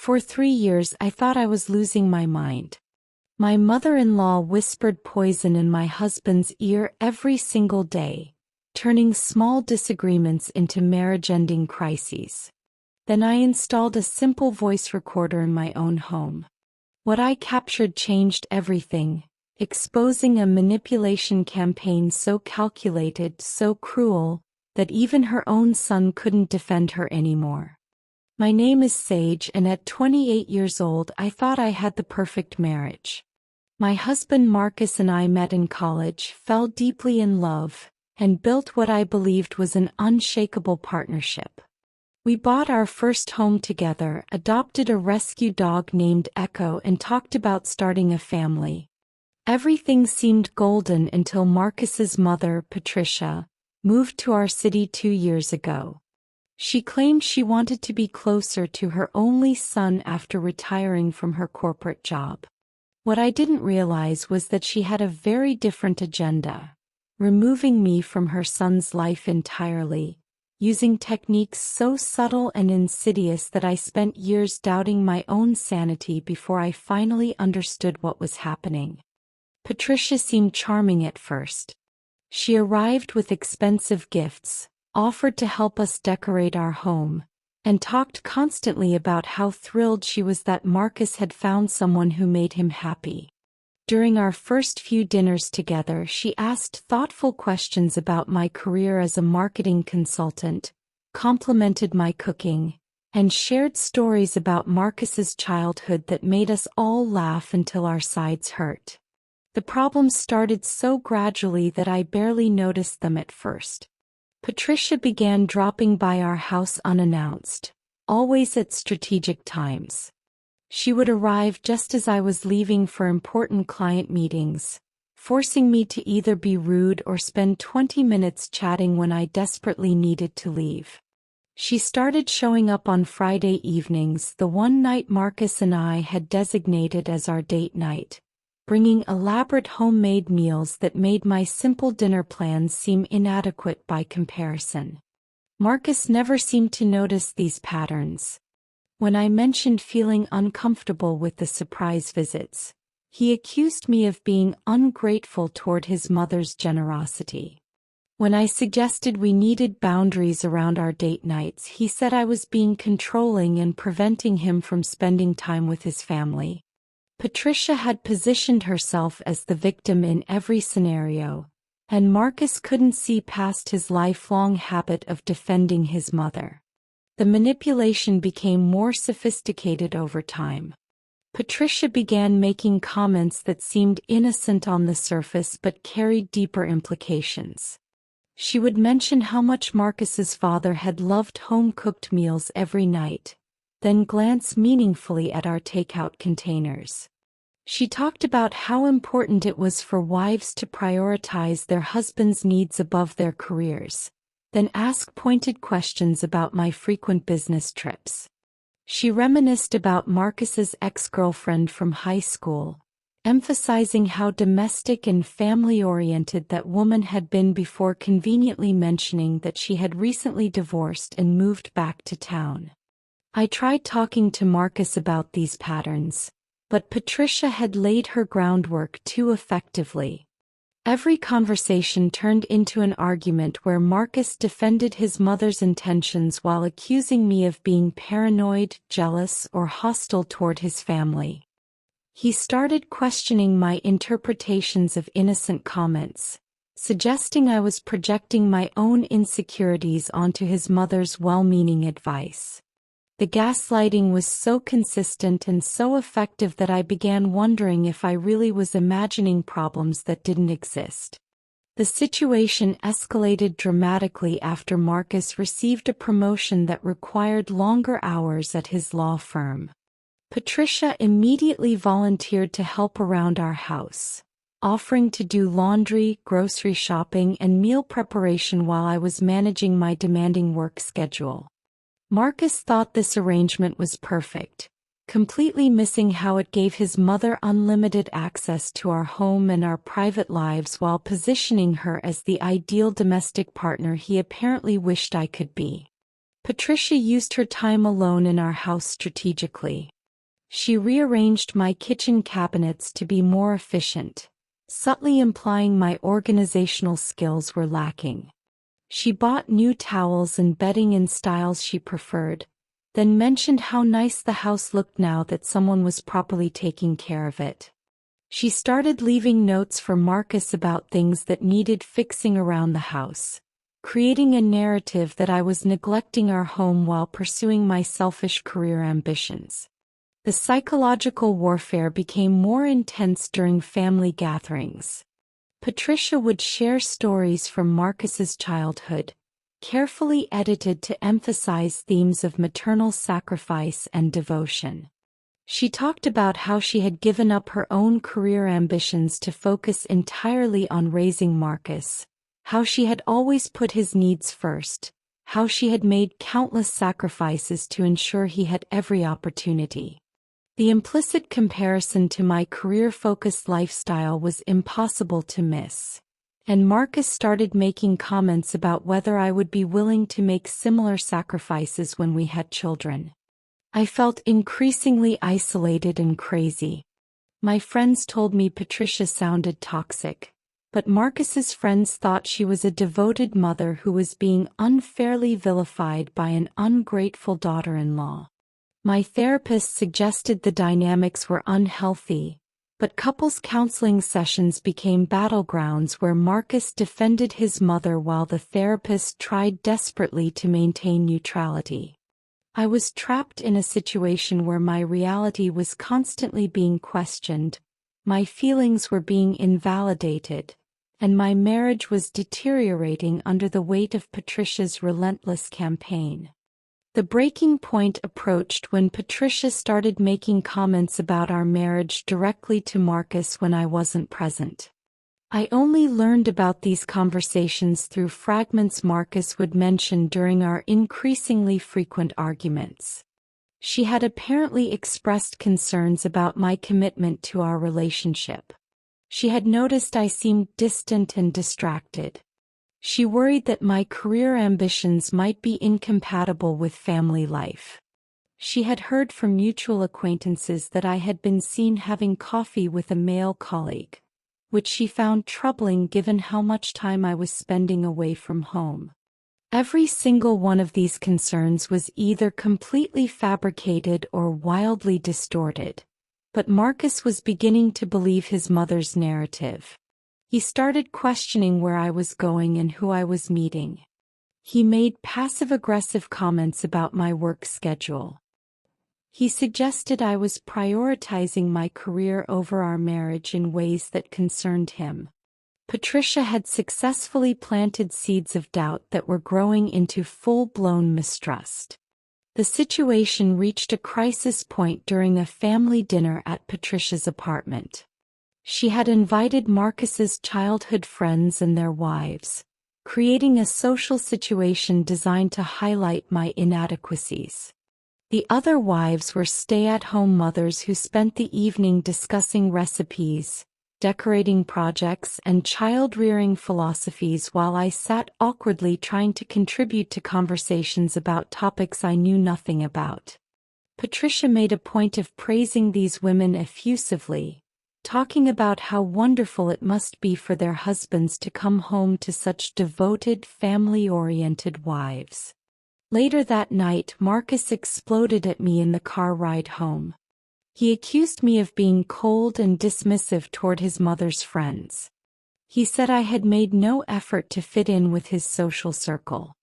For 3 years I thought I was losing my mind. My mother-in-law whispered poison in my husband's ear every single day, turning small disagreements into marriage-ending crises. Then I installed a simple voice recorder in my own home. What I captured changed everything, exposing a manipulation campaign so calculated, so cruel, that even her own son couldn't defend her anymore. My name is Sage, and at 28 years old I thought I had the perfect marriage. My husband Marcus and I met in college, fell deeply in love, and built what I believed was an unshakable partnership. We bought our first home together, adopted a rescue dog named Echo, and talked about starting a family. Everything seemed golden until Marcus's mother, Patricia, moved to our city 2 years ago. She claimed she wanted to be closer to her only son after retiring from her corporate job. What I didn't realize was that she had a very different agenda, removing me from her son's life entirely, using techniques so subtle and insidious that I spent years doubting my own sanity before I finally understood what was happening. Patricia seemed charming at first. She arrived with expensive gifts, offered to help us decorate our home, and talked constantly about how thrilled she was that Marcus had found someone who made him happy. During our first few dinners together, she asked thoughtful questions about my career as a marketing consultant, complimented my cooking, and shared stories about Marcus's childhood that made us all laugh until our sides hurt. The problems started so gradually that I barely noticed them at first. Patricia began dropping by our house unannounced, always at strategic times. She would arrive just as I was leaving for important client meetings, forcing me to either be rude or spend 20 minutes chatting when I desperately needed to leave. She started showing up on Friday evenings, the one night Marcus and I had designated as our date night, bringing elaborate homemade meals that made my simple dinner plans seem inadequate by comparison. Marcus never seemed to notice these patterns. When I mentioned feeling uncomfortable with the surprise visits, he accused me of being ungrateful toward his mother's generosity. When I suggested we needed boundaries around our date nights, he said I was being controlling and preventing him from spending time with his family. Patricia had positioned herself as the victim in every scenario, and Marcus couldn't see past his lifelong habit of defending his mother. The manipulation became more sophisticated over time. Patricia began making comments that seemed innocent on the surface but carried deeper implications. She would mention how much Marcus's father had loved home-cooked meals every night, then glance meaningfully at our takeout containers. She talked about how important it was for wives to prioritize their husbands' needs above their careers, then ask pointed questions about my frequent business trips. She reminisced about Marcus's ex-girlfriend from high school, emphasizing how domestic and family-oriented that woman had been before conveniently mentioning that she had recently divorced and moved back to town. I tried talking to Marcus about these patterns, but Patricia had laid her groundwork too effectively. Every conversation turned into an argument where Marcus defended his mother's intentions while accusing me of being paranoid, jealous, or hostile toward his family. He started questioning my interpretations of innocent comments, suggesting I was projecting my own insecurities onto his mother's well-meaning advice. The gaslighting was so consistent and so effective that I began wondering if I really was imagining problems that didn't exist. The situation escalated dramatically after Marcus received a promotion that required longer hours at his law firm. Patricia immediately volunteered to help around our house, offering to do laundry, grocery shopping, and meal preparation while I was managing my demanding work schedule. Marcus thought this arrangement was perfect, completely missing how it gave his mother unlimited access to our home and our private lives while positioning her as the ideal domestic partner he apparently wished I could be. Patricia used her time alone in our house strategically. She rearranged my kitchen cabinets to be more efficient, subtly implying my organizational skills were lacking. She bought new towels and bedding in styles she preferred, then mentioned how nice the house looked now that someone was properly taking care of it. She started leaving notes for Marcus about things that needed fixing around the house, creating a narrative that I was neglecting our home while pursuing my selfish career ambitions. The psychological warfare became more intense during family gatherings. Patricia would share stories from Marcus's childhood, carefully edited to emphasize themes of maternal sacrifice and devotion. She talked about how she had given up her own career ambitions to focus entirely on raising Marcus, how she had always put his needs first, how she had made countless sacrifices to ensure he had every opportunity. The implicit comparison to my career-focused lifestyle was impossible to miss, and Marcus started making comments about whether I would be willing to make similar sacrifices when we had children. I felt increasingly isolated and crazy. My friends told me Patricia sounded toxic, but Marcus's friends thought she was a devoted mother who was being unfairly vilified by an ungrateful daughter-in-law. My therapist suggested the dynamics were unhealthy, but couples counseling sessions became battlegrounds where Marcus defended his mother while the therapist tried desperately to maintain neutrality. I was trapped in a situation where my reality was constantly being questioned, my feelings were being invalidated, and my marriage was deteriorating under the weight of Patricia's relentless campaign. The breaking point approached when Patricia started making comments about our marriage directly to Marcus when I wasn't present. I only learned about these conversations through fragments Marcus would mention during our increasingly frequent arguments. She had apparently expressed concerns about my commitment to our relationship. She had noticed I seemed distant and distracted. She worried that my career ambitions might be incompatible with family life. She had heard from mutual acquaintances that I had been seen having coffee with a male colleague, which she found troubling given how much time I was spending away from home. Every single one of these concerns was either completely fabricated or wildly distorted, but Marcus was beginning to believe his mother's narrative. He started questioning where I was going and who I was meeting. He made passive-aggressive comments about my work schedule. He suggested I was prioritizing my career over our marriage in ways that concerned him. Patricia had successfully planted seeds of doubt that were growing into full-blown mistrust. The situation reached a crisis point during a family dinner at Patricia's apartment. She had invited Marcus's childhood friends and their wives, creating a social situation designed to highlight my inadequacies. The other wives were stay-at-home mothers who spent the evening discussing recipes, decorating projects, and child-rearing philosophies while I sat awkwardly trying to contribute to conversations about topics I knew nothing about. Patricia made a point of praising these women effusively, talking about how wonderful it must be for their husbands to come home to such devoted, family-oriented wives. Later that night, Marcus exploded at me in the car ride home. He accused me of being cold and dismissive toward his mother's friends. He said I had made no effort to fit in with his social circle.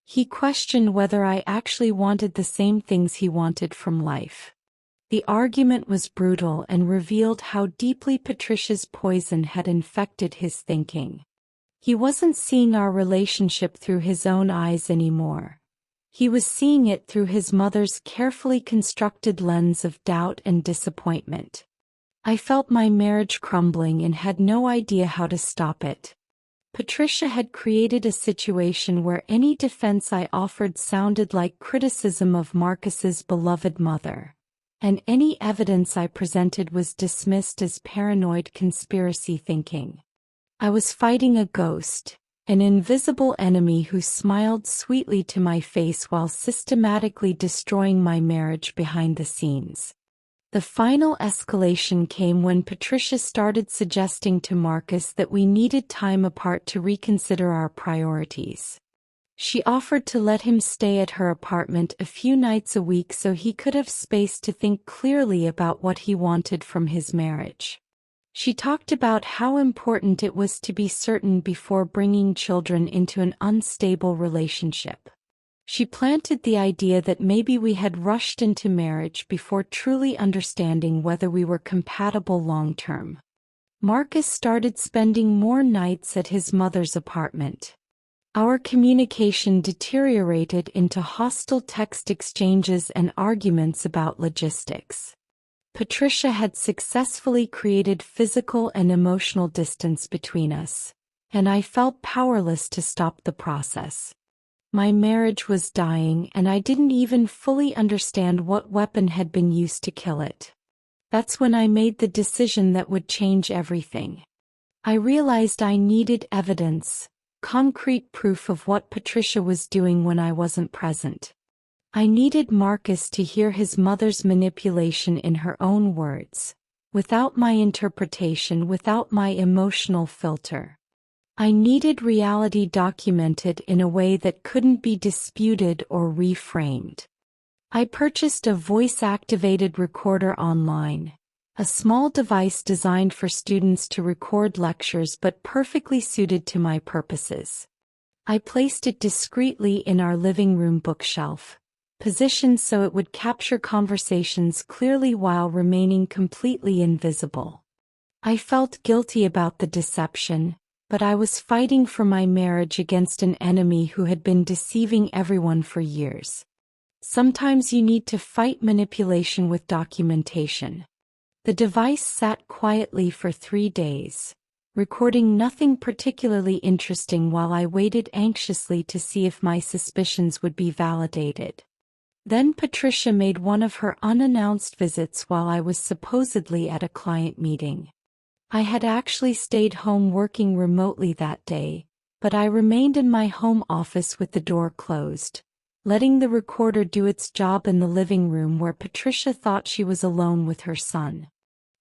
He questioned whether I actually wanted the same things he wanted from life. The argument was brutal and revealed how deeply Patricia's poison had infected his thinking. He wasn't seeing our relationship through his own eyes anymore. He was seeing it through his mother's carefully constructed lens of doubt and disappointment. I felt my marriage crumbling and had no idea how to stop it. Patricia had created a situation where any defense I offered sounded like criticism of Marcus's beloved mother, and any evidence I presented was dismissed as paranoid conspiracy thinking. I was fighting a ghost, An invisible enemy who smiled sweetly to my face while systematically destroying my marriage behind the scenes. The final escalation came when Patricia started suggesting to Marcus that we needed time apart to reconsider our priorities. She offered to let him stay at her apartment a few nights a week so he could have space to think clearly about what he wanted from his marriage. She talked about how important it was to be certain before bringing children into an unstable relationship. She planted the idea that maybe we had rushed into marriage before truly understanding whether we were compatible long-term. Marcus started spending more nights at his mother's apartment. Our communication deteriorated into hostile text exchanges and arguments about logistics. Patricia had successfully created physical and emotional distance between us, and I felt powerless to stop the process. My marriage was dying and I didn't even fully understand what weapon had been used to kill it. That's when I made the decision that would change everything. I realized I needed evidence, concrete proof of what Patricia was doing when I wasn't present. I needed Marcus to hear his mother's manipulation in her own words, without my interpretation, without my emotional filter. I needed reality documented in a way that couldn't be disputed or reframed. I purchased a voice-activated recorder online, a small device designed for students to record lectures but perfectly suited to my purposes. I placed it discreetly in our living room bookshelf, positioned so it would capture conversations clearly while remaining completely invisible. I felt guilty about the deception, but I was fighting for my marriage against an enemy who had been deceiving everyone for years. Sometimes you need to fight manipulation with documentation. The device sat quietly for 3 days, recording nothing particularly interesting while I waited anxiously to see if my suspicions would be validated. Then Patricia made one of her unannounced visits while I was supposedly at a client meeting. I had actually stayed home working remotely that day, but I remained in my home office with the door closed, letting the recorder do its job in the living room where Patricia thought she was alone with her son.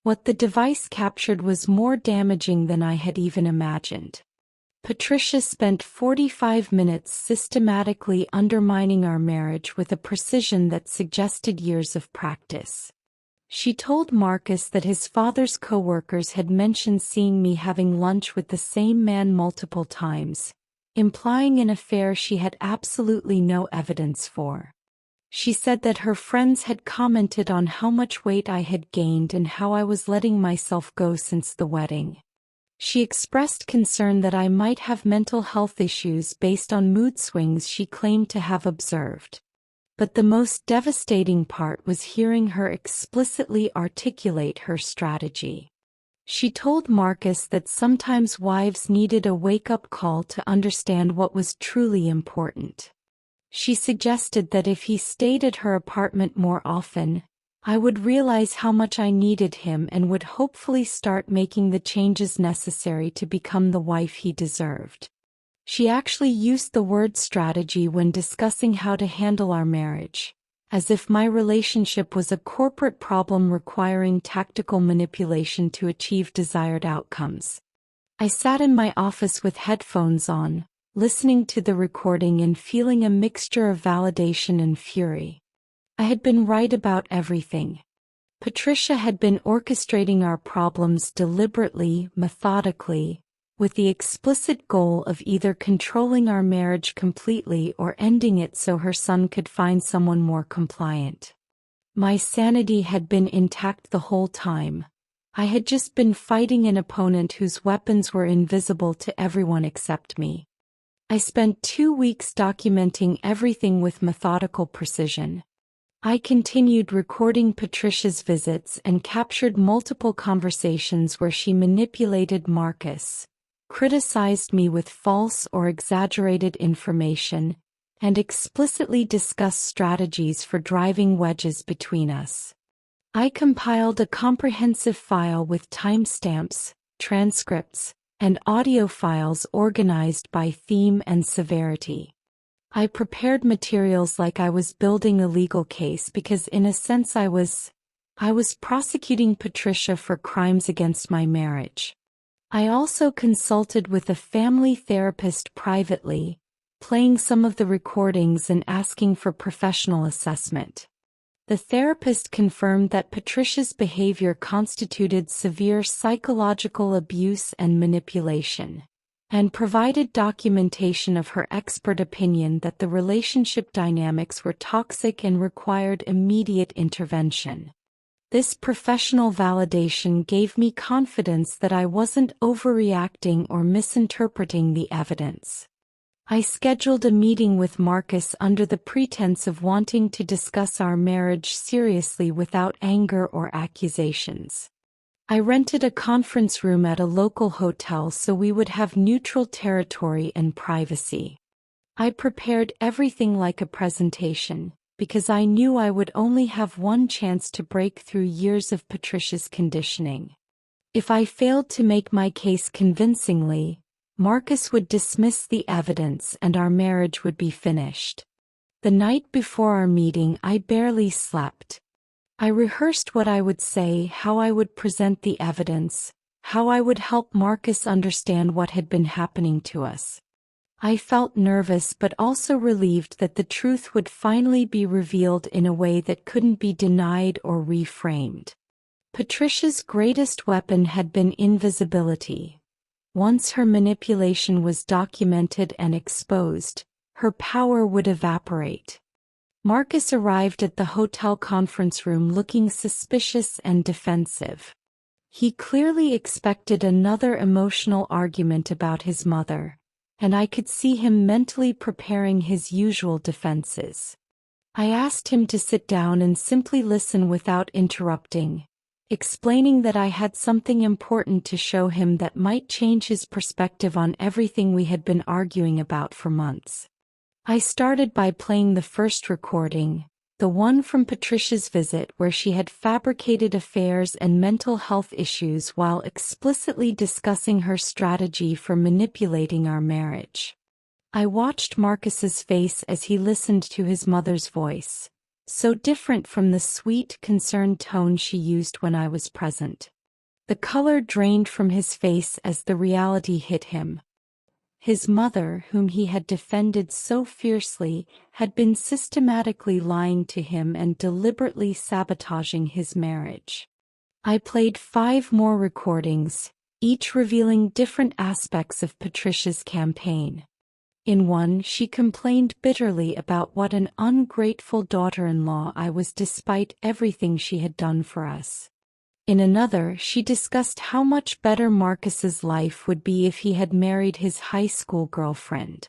What the device captured was more damaging than I had even imagined. Patricia spent 45 minutes systematically undermining our marriage with a precision that suggested years of practice. She told Marcus that his father's coworkers had mentioned seeing me having lunch with the same man multiple times, implying an affair she had absolutely no evidence for. She said that her friends had commented on how much weight I had gained and how I was letting myself go since the wedding. She expressed concern that I might have mental health issues based on mood swings she claimed to have observed. But the most devastating part was hearing her explicitly articulate her strategy. She told Marcus that sometimes wives needed a wake-up call to understand what was truly important. She suggested that if he stayed at her apartment more often, I would realize how much I needed him and would hopefully start making the changes necessary to become the wife he deserved. She actually used the word strategy when discussing how to handle our marriage, as if my relationship was a corporate problem requiring tactical manipulation to achieve desired outcomes. I sat in my office with headphones on, listening to the recording and feeling a mixture of validation and fury. I had been right about everything. Patricia had been orchestrating our problems deliberately, methodically, with the explicit goal of either controlling our marriage completely or ending it so her son could find someone more compliant. My sanity had been intact the whole time. I had just been fighting an opponent whose weapons were invisible to everyone except me. I spent 2 weeks documenting everything with methodical precision. I continued recording Patricia's visits and captured multiple conversations where she manipulated Marcus, criticized me with false or exaggerated information, and explicitly discussed strategies for driving wedges between us. I compiled a comprehensive file with timestamps, transcripts, and audio files organized by theme and severity. I prepared materials like I was building a legal case because in a sense I was prosecuting Patricia for crimes against my marriage. I also consulted with a family therapist privately, playing some of the recordings and asking for professional assessment. The therapist confirmed that Patricia's behavior constituted severe psychological abuse and manipulation, and provided documentation of her expert opinion that the relationship dynamics were toxic and required immediate intervention. This professional validation gave me confidence that I wasn't overreacting or misinterpreting the evidence. I scheduled a meeting with Marcus under the pretense of wanting to discuss our marriage seriously without anger or accusations. I rented a conference room at a local hotel so we would have neutral territory and privacy. I prepared everything like a presentation, because I knew I would only have one chance to break through years of Patricia's conditioning. If I failed to make my case convincingly, Marcus would dismiss the evidence and our marriage would be finished. The night before our meeting, I barely slept. I rehearsed what I would say, how I would present the evidence, how I would help Marcus understand what had been happening to us. I felt nervous but also relieved that the truth would finally be revealed in a way that couldn't be denied or reframed. Patricia's greatest weapon had been invisibility. Once her manipulation was documented and exposed, her power would evaporate. Marcus arrived at the hotel conference room looking suspicious and defensive. He clearly expected another emotional argument about his mother, and I could see him mentally preparing his usual defenses. I asked him to sit down and simply listen without interrupting, explaining that I had something important to show him that might change his perspective on everything we had been arguing about for months. I started by playing the first recording, the one from Patricia's visit where she had fabricated affairs and mental health issues while explicitly discussing her strategy for manipulating our marriage. I watched Marcus's face as he listened to his mother's voice, so different from the sweet, concerned tone she used when I was present. The color drained from his face as the reality hit him. His mother, whom he had defended so fiercely, had been systematically lying to him and deliberately sabotaging his marriage. I played 5 more recordings, each revealing different aspects of Patricia's campaign. In one, she complained bitterly about what an ungrateful daughter-in-law I was despite everything she had done for us. In another, she discussed how much better Marcus's life would be if he had married his high school girlfriend.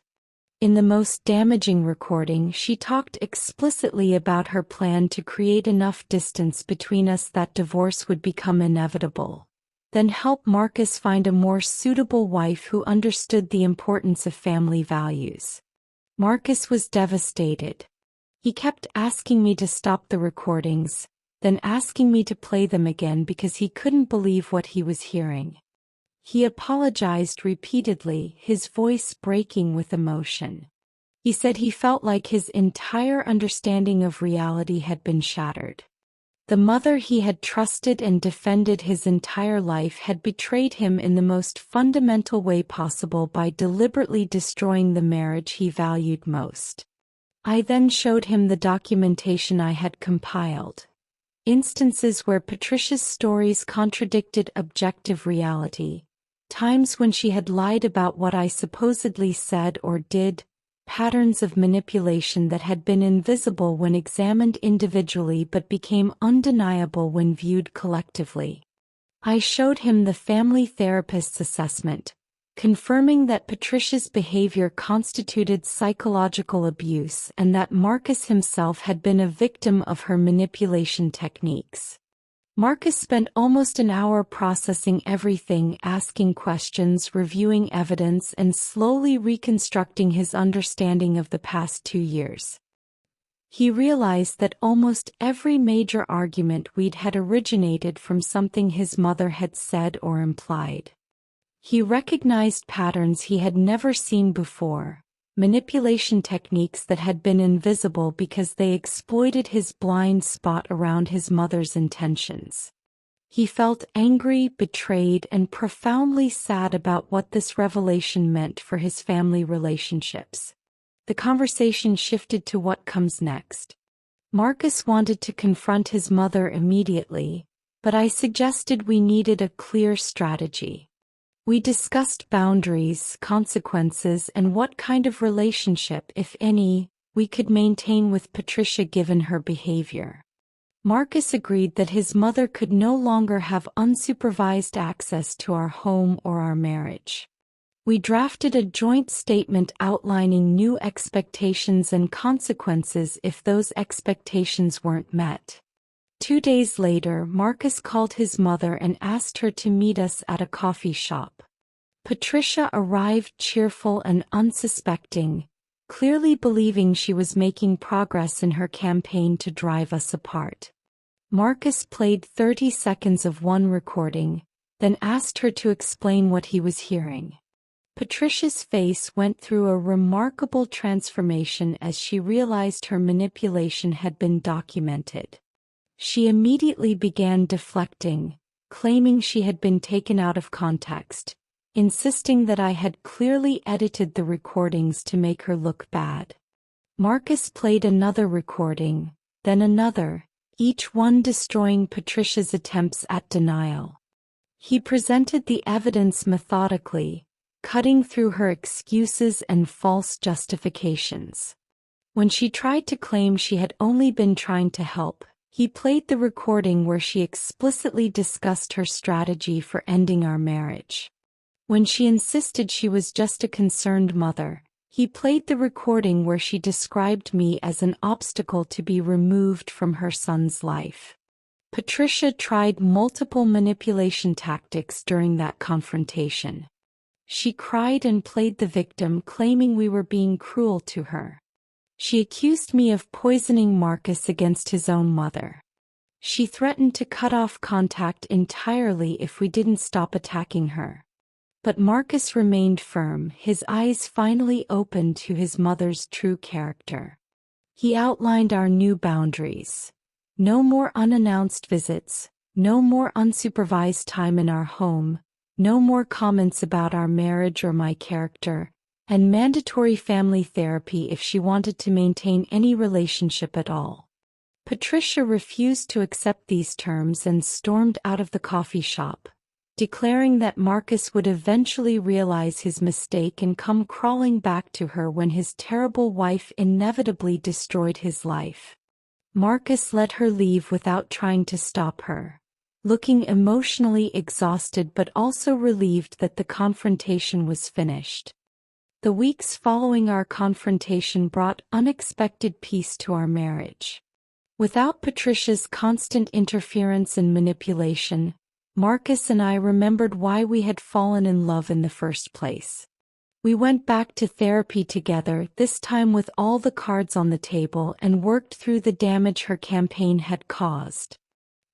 In the most damaging recording, she talked explicitly about her plan to create enough distance between us that divorce would become inevitable, then help Marcus find a more suitable wife who understood the importance of family values. Marcus was devastated. He kept asking me to stop the recordings, then asking me to play them again because he couldn't believe what he was hearing. He apologized repeatedly, his voice breaking with emotion. He said he felt like his entire understanding of reality had been shattered. The mother he had trusted and defended his entire life had betrayed him in the most fundamental way possible by deliberately destroying the marriage he valued most. I then showed him the documentation I had compiled. Instances where Patricia's stories contradicted objective reality, times when she had lied about what I supposedly said or did, patterns of manipulation that had been invisible when examined individually but became undeniable when viewed collectively. I showed him the family therapist's assessment, confirming that Patricia's behavior constituted psychological abuse and that Marcus himself had been a victim of her manipulation techniques. Marcus spent almost an hour processing everything, asking questions, reviewing evidence, and slowly reconstructing his understanding of the past 2 years. He realized that almost every major argument we'd had originated from something his mother had said or implied. He recognized patterns he had never seen before, manipulation techniques that had been invisible because they exploited his blind spot around his mother's intentions. He felt angry, betrayed, and profoundly sad about what this revelation meant for his family relationships. The conversation shifted to what comes next. Marcus wanted to confront his mother immediately, but I suggested we needed a clear strategy. We discussed boundaries, consequences, and what kind of relationship, if any, we could maintain with Patricia given her behavior. Marcus agreed that his mother could no longer have unsupervised access to our home or our marriage. We drafted a joint statement outlining new expectations and consequences if those expectations weren't met. 2 days later, Marcus called his mother and asked her to meet us at a coffee shop. Patricia arrived cheerful and unsuspecting, clearly believing she was making progress in her campaign to drive us apart. Marcus played 30 seconds of one recording, then asked her to explain what he was hearing. Patricia's face went through a remarkable transformation as she realized her manipulation had been documented. She immediately began deflecting, claiming she had been taken out of context, insisting that I had clearly edited the recordings to make her look bad. Marcus played another recording, then another, each one destroying Patricia's attempts at denial. He presented the evidence methodically, cutting through her excuses and false justifications. When she tried to claim she had only been trying to help, he played the recording where she explicitly discussed her strategy for ending our marriage. When she insisted she was just a concerned mother, he played the recording where she described me as an obstacle to be removed from her son's life. Patricia tried multiple manipulation tactics during that confrontation. She cried and played the victim, claiming we were being cruel to her. She accused me of poisoning Marcus against his own mother. She threatened to cut off contact entirely if we didn't stop attacking her. But Marcus remained firm, his eyes finally opened to his mother's true character. He outlined our new boundaries. No more unannounced visits, no more unsupervised time in our home, no more comments about our marriage or my character, and mandatory family therapy if she wanted to maintain any relationship at all. Patricia refused to accept these terms and stormed out of the coffee shop, declaring that Marcus would eventually realize his mistake and come crawling back to her when his terrible wife inevitably destroyed his life. Marcus let her leave without trying to stop her, looking emotionally exhausted but also relieved that the confrontation was finished. The weeks following our confrontation brought unexpected peace to our marriage. Without Patricia's constant interference and manipulation, Marcus and I remembered why we had fallen in love in the first place. We went back to therapy together, this time with all the cards on the table, and worked through the damage her campaign had caused.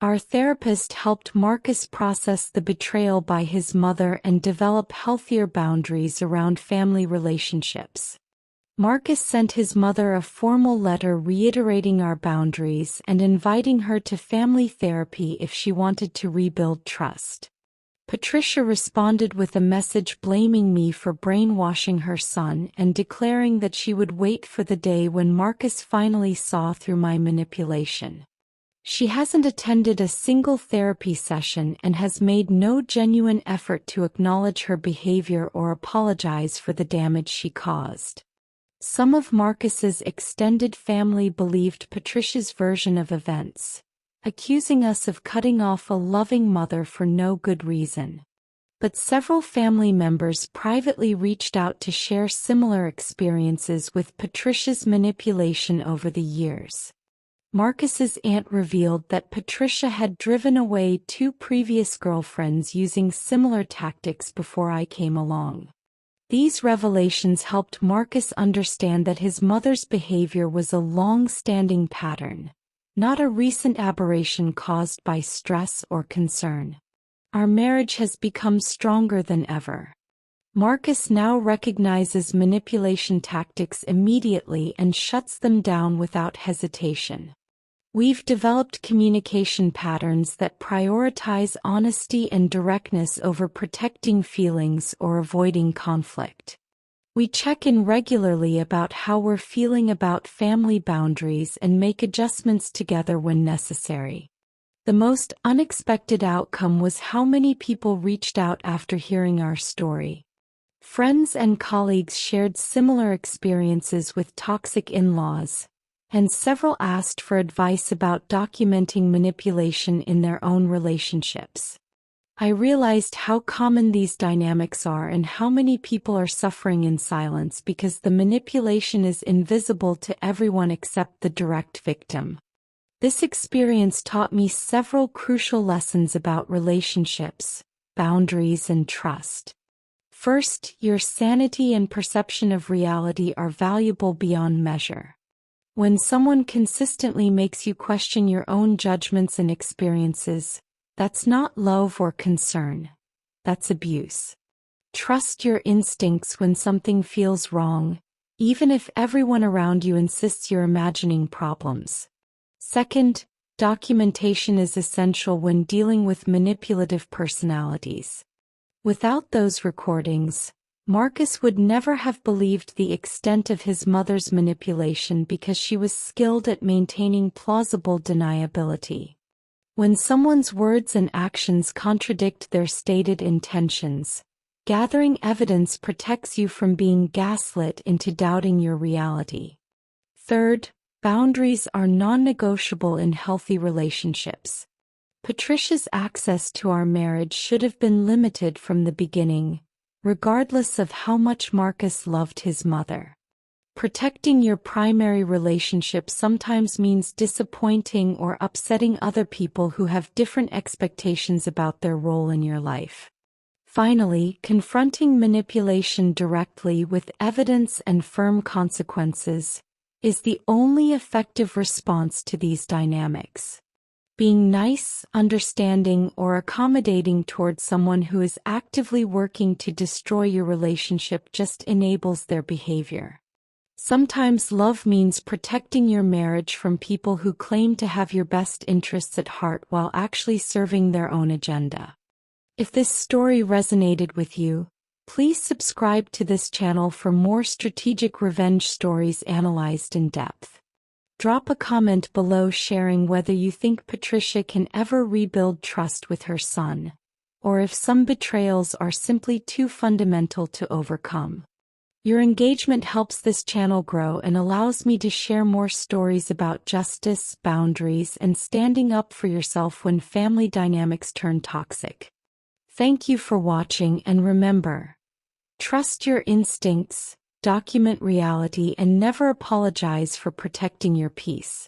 Our therapist helped Marcus process the betrayal by his mother and develop healthier boundaries around family relationships. Marcus sent his mother a formal letter reiterating our boundaries and inviting her to family therapy if she wanted to rebuild trust. Patricia responded with a message blaming me for brainwashing her son and declaring that she would wait for the day when Marcus finally saw through my manipulation. She hasn't attended a single therapy session and has made no genuine effort to acknowledge her behavior or apologize for the damage she caused. Some of Marcus's extended family believed Patricia's version of events, accusing us of cutting off a loving mother for no good reason. But several family members privately reached out to share similar experiences with Patricia's manipulation over the years. Marcus's aunt revealed that Patricia had driven away 2 previous girlfriends using similar tactics before I came along. These revelations helped Marcus understand that his mother's behavior was a long-standing pattern, not a recent aberration caused by stress or concern. Our marriage has become stronger than ever. Marcus now recognizes manipulation tactics immediately and shuts them down without hesitation. We've developed communication patterns that prioritize honesty and directness over protecting feelings or avoiding conflict. We check in regularly about how we're feeling about family boundaries and make adjustments together when necessary. The most unexpected outcome was how many people reached out after hearing our story. Friends and colleagues shared similar experiences with toxic in-laws, and several asked for advice about documenting manipulation in their own relationships. I realized how common these dynamics are and how many people are suffering in silence because the manipulation is invisible to everyone except the direct victim. This experience taught me several crucial lessons about relationships, boundaries, and trust. First, your sanity and perception of reality are valuable beyond measure. When someone consistently makes you question your own judgments and experiences, that's not love or concern. That's abuse. Trust your instincts when something feels wrong, even if everyone around you insists you're imagining problems. Second, documentation is essential when dealing with manipulative personalities. Without those recordings, Marcus would never have believed the extent of his mother's manipulation because she was skilled at maintaining plausible deniability. When someone's words and actions contradict their stated intentions, gathering evidence protects you from being gaslit into doubting your reality. Third, boundaries are non-negotiable in healthy relationships. Patricia's access to our marriage should have been limited from the beginning, regardless of how much Marcus loved his mother. Protecting your primary relationship sometimes means disappointing or upsetting other people who have different expectations about their role in your life. Finally, confronting manipulation directly with evidence and firm consequences is the only effective response to these dynamics. Being nice, understanding, or accommodating towards someone who is actively working to destroy your relationship just enables their behavior. Sometimes love means protecting your marriage from people who claim to have your best interests at heart while actually serving their own agenda. If this story resonated with you, please subscribe to this channel for more strategic revenge stories analyzed in depth. Drop a comment below sharing whether you think Patricia can ever rebuild trust with her son, or if some betrayals are simply too fundamental to overcome. Your engagement helps this channel grow and allows me to share more stories about justice, boundaries, and standing up for yourself when family dynamics turn toxic. Thank you for watching, and remember, trust your instincts, document reality, and never apologize for protecting your peace.